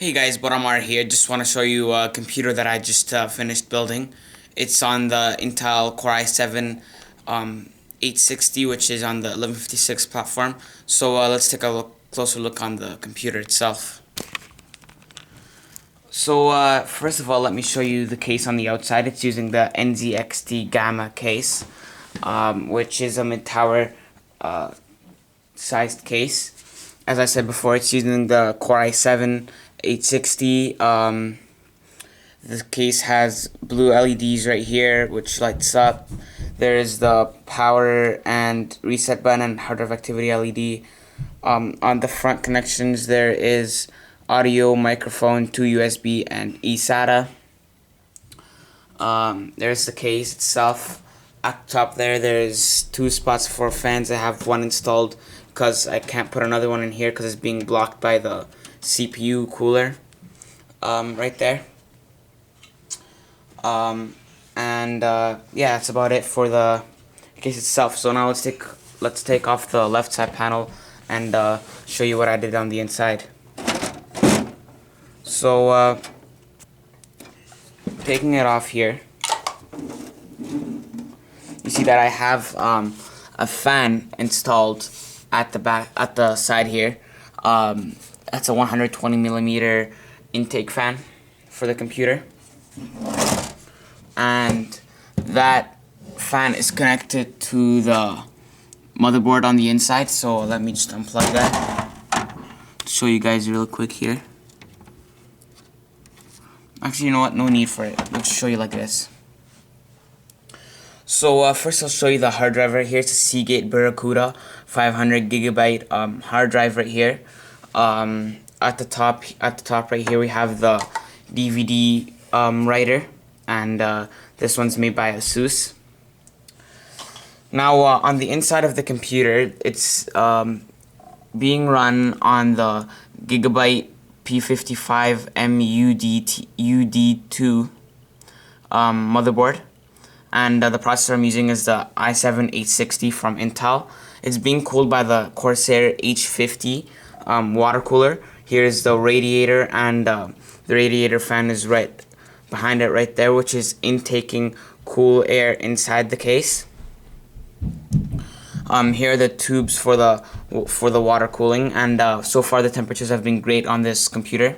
Hey guys, Baramar here. Just want to show you a computer that I just finished building. It's on the Intel Core i7 H60, which is on the 1156 platform. So let's take a closer look on the computer itself. So first of all, let me show you the case on the outside. It's using the NZXT Gamma case, which is a mid-tower sized case. As I said before, it's using the Core i7 H60. The case has blue LEDs right here, which lights up. There is the power and reset button and hard drive activity LED. On the front connections, there is audio, microphone, 2 USB, and eSATA. There's the case itself. At the top there's 2 spots for fans. I have one installed because I can't put another one in here because it's being blocked by the CPU cooler right there. Yeah, that's about it for the case itself. So now let's take off the left side panel and show you what I did on the inside. So taking it off here, you see that I have a fan installed at the side here. That's a 120mm intake fan for the computer, and that fan is connected to the motherboard on the inside. So let me just unplug that to show you guys real quick here. Actually, you know what? No need for it. Let's show you like this. So first I'll show you the hard drive right here. It's a SEAGATE Barracuda 500GB hard drive right here. At the top right here we have the DVD writer, and this one's made by Asus. Now on the inside of the computer, it's being run on the Gigabyte P55M-UD2 motherboard, and the processor I'm using is the i7 H60 from Intel. It's being cooled by the Corsair H50 water cooler. Here's the radiator, and the radiator fan is right behind it right there, which is intaking cool air inside the case. Here are the tubes for the water cooling, and so far the temperatures have been great on this computer.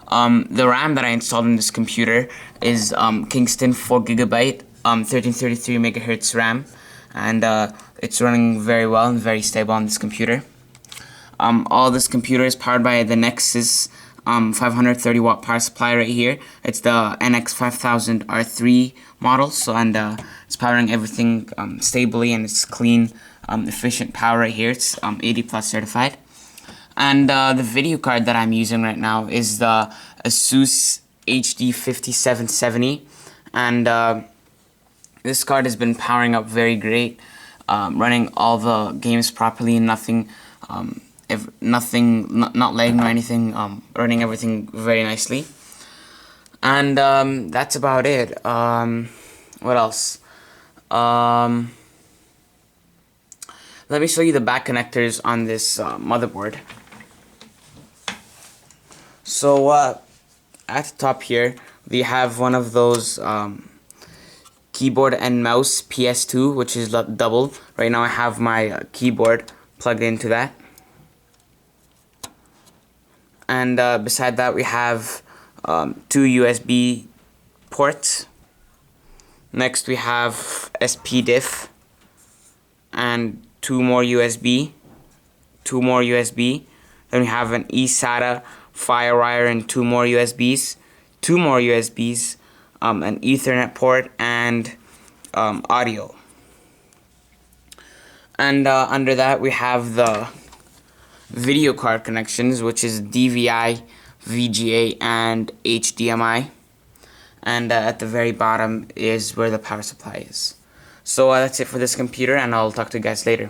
The RAM that I installed in this computer is Kingston 4GB 1333 MHz RAM, and it's running very well and very stable on this computer. All this computer is powered by the Nexus 530 watt power supply right here. It's the NX5000 R3 model, and it's powering everything stably, and it's clean, efficient power right here. It's 80+ certified. And the video card that I'm using right now is the Asus HD50 770, and this card has been powering up very great, running all the games properly, nothing not lagging or anything, running everything very nicely. And that's about it. What else? Let me show you the back connectors on this motherboard. So at the top here we have one of those keyboard and mouse PS2, which is double. Right now I have my keyboard plugged into that. And beside that we have 2 USB ports. Next we have SPDIF and 2 more USB. Then we have an eSATA, FireWire, and 2 more USBs. An Ethernet port, and audio. And under that we have the video card connections, which is DVI, VGA, and HDMI. And at the very bottom is where the power supply is. So that's it for this computer, and I'll talk to you guys later.